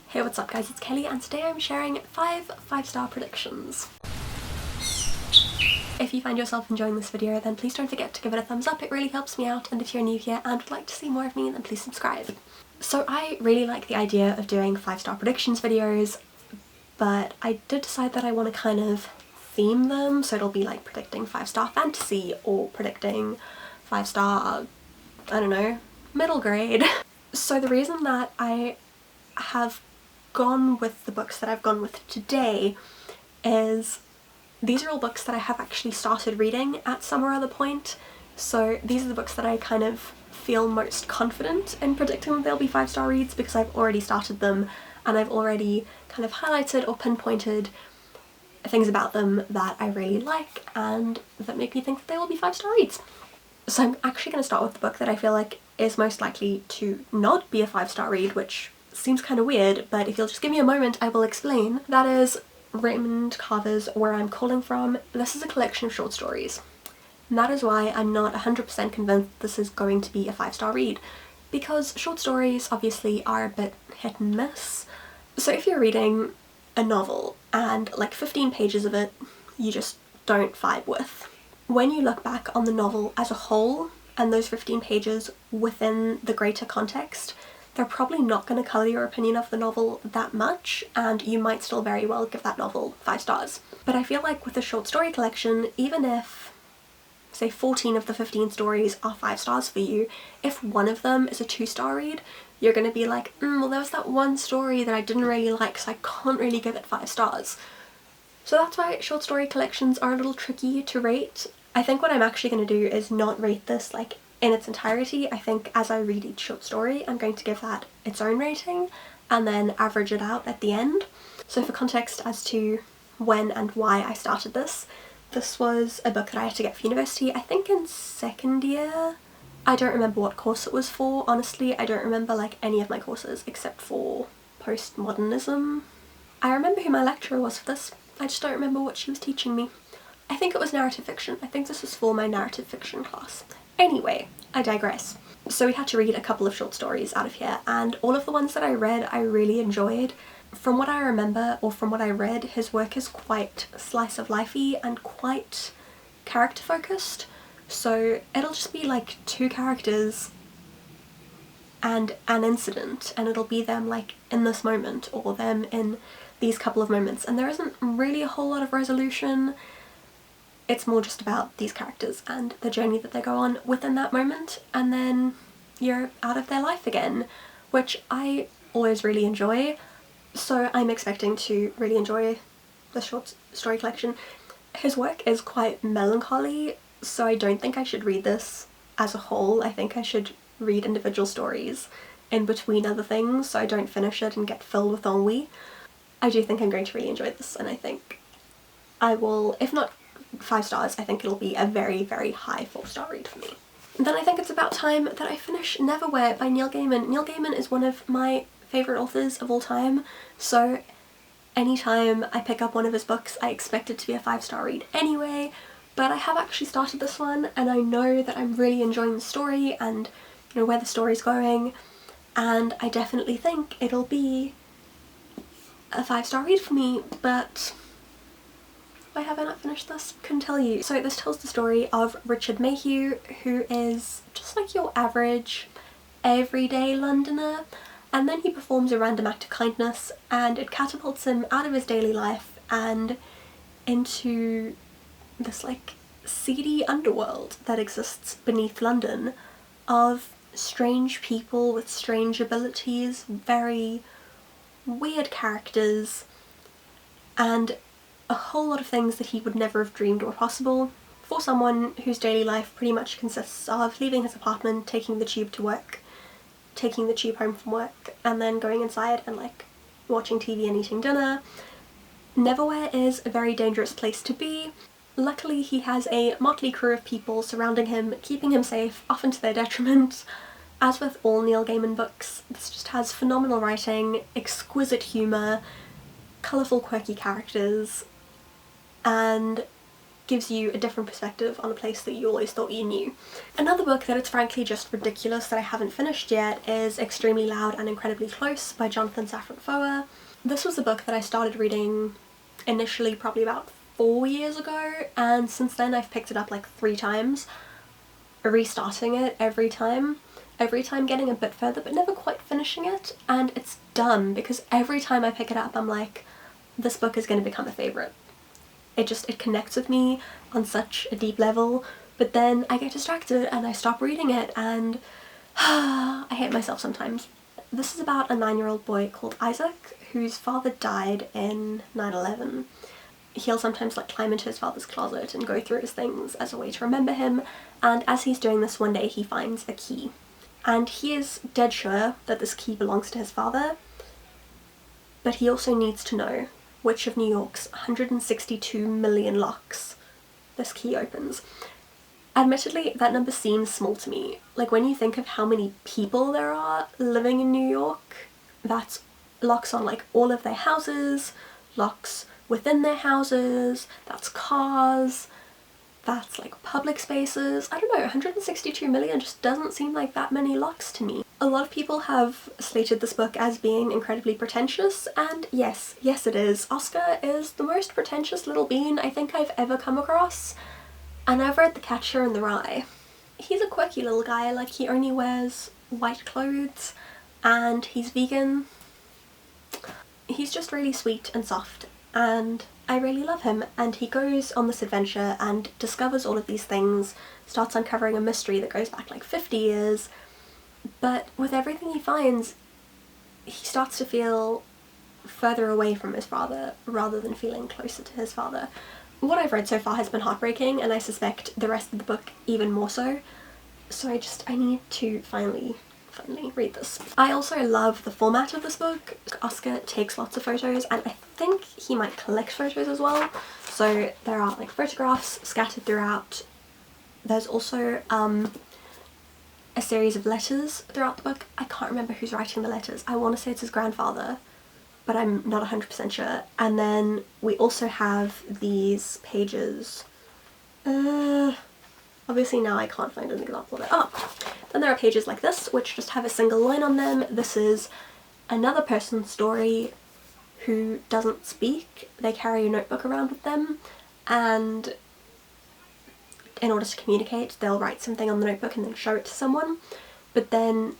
Hey, what's up guys, it's Kelly and today I'm sharing 5 5-star predictions. If you find yourself enjoying this video then please don't forget to give it a thumbs up, it really helps me out, and if you're new here and would like to see more of me then please subscribe. So I really like the idea of doing 5-star predictions videos, but I did decide that I want to kind of theme them, so it'll be like predicting 5-star fantasy or predicting 5-star, I don't know, middle grade. So the reason that I have gone with the books that I've gone with today is these are all books that I have actually started reading at some or other point, so these are the books that I kind of feel most confident in predicting that they'll be 5-star reads because I've already started them and I've already kind of highlighted or pinpointed things about them that I really like and that make me think that they will be 5-star reads. So I'm actually going to start with the book that I feel like is most likely to not be a 5-star read, which seems kind of weird, but if you'll just give me a moment I will explain. That is Raymond Carver's Where I'm Calling From. This is a collection of short stories. And that is why I'm not 100% convinced this is going to be a 5-star read, because short stories obviously are a bit hit and miss. So if you're reading a novel and like 15 pages of it you just don't vibe with, when you look back on the novel as a whole and those 15 pages within the greater context, they're probably not going to colour your opinion of the novel that much, and you might still very well give that novel 5 stars. But I feel like with the short story collection, even if say 14 of the 15 stories are 5 stars for you, if one of them is a 2-star read, you're going to be like, well there was that one story that I didn't really like so I can't really give it 5 stars. So that's why short story collections are a little tricky to rate. I think what I'm actually going to do is not rate this like in its entirety. I think as I read each short story I'm going to give that its own rating and then average it out at the end. So for context as to when and why I started this was a book that I had to get for university, I think in second year. I don't remember what course it was for, honestly. I don't remember like any of my courses except for postmodernism. I remember who my lecturer was for this, I just don't remember what she was teaching me. I think it was narrative fiction. I think this was for my narrative fiction class. Anyway, I digress. So we had to read a couple of short stories out of here, and all of the ones that I read I really enjoyed. From what I remember, or from what I read, his work is quite slice of lifey and quite character focused. So it'll just be like 2 characters and an incident, and it'll be them like in this moment or them in these couple of moments, and there isn't really a whole lot of resolution. It's more just about these characters and the journey that they go on within that moment, and then you're out of their life again, which I always really enjoy. So I'm expecting to really enjoy the short story collection. His work is quite melancholy, so I don't think I should read this as a whole. I think I should read individual stories in between other things so I don't finish it and get filled with ennui. I do think I'm going to really enjoy this, and I think I will, if not 5 stars, I think it'll be a very, very high 4-star read for me. Then I think it's about time that I finish Neverwhere by Neil Gaiman. Neil Gaiman is one of my favourite authors of all time, so anytime I pick up one of his books I expect it to be a 5-star read anyway, but I have actually started this one and I know that I'm really enjoying the story and you know where the story's going, and I definitely think it'll be a 5-star read for me, but why have I not finished this? Couldn't tell you. So this tells the story of Richard Mayhew, who is just like your average everyday Londoner, and then he performs a random act of kindness and it catapults him out of his daily life and into this like seedy underworld that exists beneath London of strange people with strange abilities, very weird characters, and a whole lot of things that he would never have dreamed were possible for someone whose daily life pretty much consists of leaving his apartment, taking the tube to work, taking the tube home from work, and then going inside and like watching TV and eating dinner. Neverwhere is a very dangerous place to be. Luckily he has a motley crew of people surrounding him, keeping him safe, often to their detriment. As with all Neil Gaiman books, this just has phenomenal writing, exquisite humour, colourful quirky characters, and gives you a different perspective on a place that you always thought you knew. Another book that it's frankly just ridiculous that I haven't finished yet is Extremely Loud and Incredibly Close by Jonathan Safran Foer. This was a book that I started reading initially probably about 4 years ago, and since then I've picked it up like 3 times, restarting it every time getting a bit further but never quite finishing it, and it's done because every time I pick it up I'm like, this book is going to become a favourite. It connects with me on such a deep level, but then I get distracted and I stop reading it and I hate myself sometimes. This is about a 9-year-old boy called Isaac whose father died in 9/11. He'll sometimes like climb into his father's closet and go through his things as a way to remember him, and as he's doing this one day he finds a key. And he is dead sure that this key belongs to his father, but he also needs to know which of New York's 162 million locks this key opens. Admittedly, that number seems small to me. Like, when you think of how many people there are living in New York, that's locks on like all of their houses, locks within their houses, that's cars, that's like public spaces. I don't know, 162 million just doesn't seem like that many locks to me. A lot of people have slated this book as being incredibly pretentious, and yes it is. Oscar is the most pretentious little bean I think I've ever come across, and I've read The Catcher in the Rye. He's a quirky little guy, like he only wears white clothes and he's vegan. He's just really sweet and soft and I really love him, and he goes on this adventure and discovers all of these things, starts uncovering a mystery that goes back like 50 years, but with everything he finds, he starts to feel further away from his father rather than feeling closer to his father. What I've read so far has been heartbreaking, and I suspect the rest of the book even more so, so I need to finally read this. I also love the format of this book. Oscar takes lots of photos, and I think he might collect photos as well, so there are like photographs scattered throughout. There's also a series of letters throughout the book. I can't remember who's writing the letters. I want to say it's his grandfather, but I'm not 100% sure. And then we also have these pages. Obviously now I can't find an example of it. Oh, then there are pages like this, which just have a single line on them. This is another person's story who doesn't speak. They carry a notebook around with them, and in order to communicate, they'll write something on the notebook and then show it to someone. But then,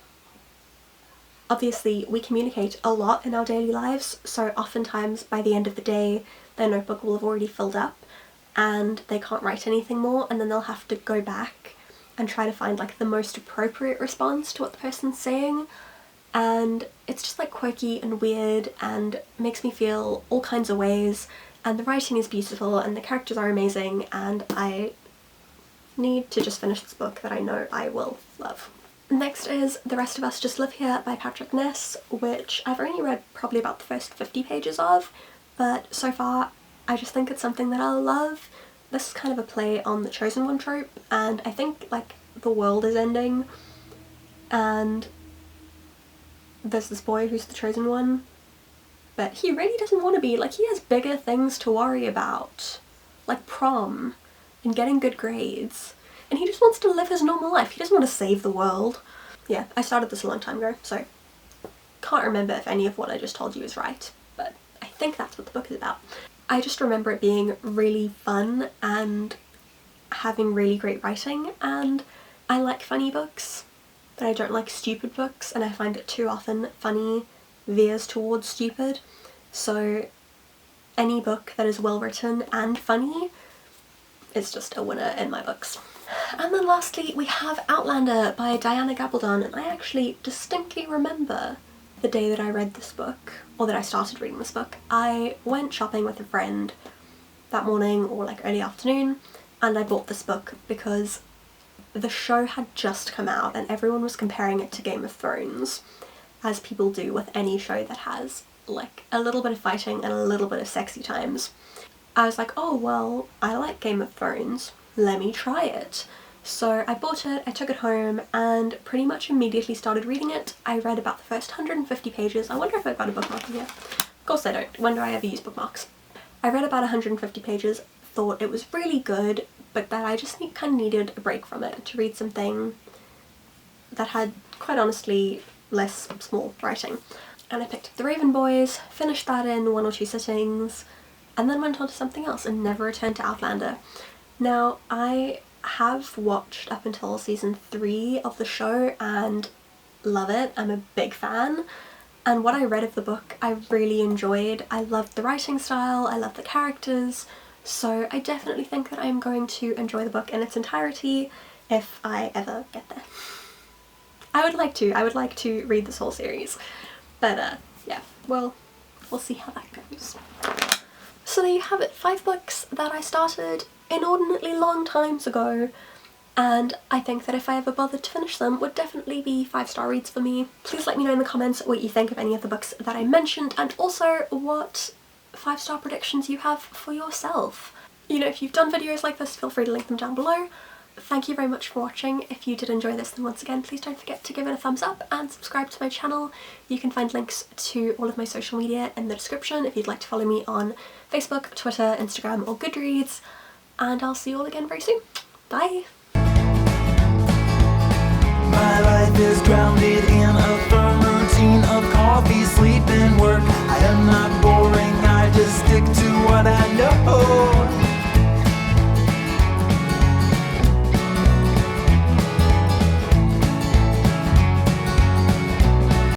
obviously, we communicate a lot in our daily lives, so oftentimes by the end of the day, their notebook will have already filled up and they can't write anything more, and then they'll have to go back and try to find like the most appropriate response to what the person's saying. And it's just like quirky and weird and makes me feel all kinds of ways, and the writing is beautiful and the characters are amazing, and I need to just finish this book that I know I will love. Next is The Rest of Us Just Live Here by Patrick Ness, which I've only read probably about the first 50 pages of, but so far I just think it's something that I'll love. This is kind of a play on the chosen one trope, and I think like the world is ending and there's this boy who's the chosen one, but he really doesn't want to be. Like, he has bigger things to worry about, like prom and getting good grades, and he just wants to live his normal life. He doesn't want to save the world. Yeah, I started this a long time ago, so can't remember if any of what I just told you is right, but I think that's what the book is about. I just remember it being really fun and having really great writing, and I like funny books, but I don't like stupid books, and I find that too often funny veers towards stupid, so any book that is well written and funny is just a winner in my books. And then lastly we have Outlander by Diana Gabaldon, and I actually distinctly remember the day that I read this book, or that I started reading this book. I went shopping with a friend that morning or like early afternoon, and I bought this book because the show had just come out and everyone was comparing it to Game of Thrones, as people do with any show that has like a little bit of fighting and a little bit of sexy times. I was like, oh well, I like Game of Thrones, let me try it. So I bought it, I took it home, and pretty much immediately started reading it. I read about the first 150 pages. I wonder if I've got a bookmark in here. Of course I don't. When do I ever use bookmarks? I read about 150 pages, thought it was really good, but that I just kind of needed a break from it to read something that had, quite honestly, less small writing. And I picked up The Raven Boys, finished that in 1 or 2 sittings, and then went on to something else and never returned to Outlander. Now, I have watched up until season 3 of the show and love it. I'm a big fan, and what I read of the book I really enjoyed. I loved the writing style, I loved the characters, so I definitely think that I'm going to enjoy the book in its entirety if I ever get there. I would like to read this whole series, but yeah, well, we'll see how that goes. So there you have it, 5 books that I started inordinately long times ago, and I think that if I ever bothered to finish them would definitely be 5-star reads for me. Please let me know in the comments what you think of any of the books that I mentioned, and also what 5-star predictions you have for yourself. You know, if you've done videos like this, feel free to link them down below. Thank you very much for watching. If you did enjoy this, then once again, please don't forget to give it a thumbs up and subscribe to my channel. You can find links to all of my social media in the description if you'd like to follow me on Facebook, Twitter, Instagram, or Goodreads. And I'll see you all again very soon. Bye! My life is grounded in a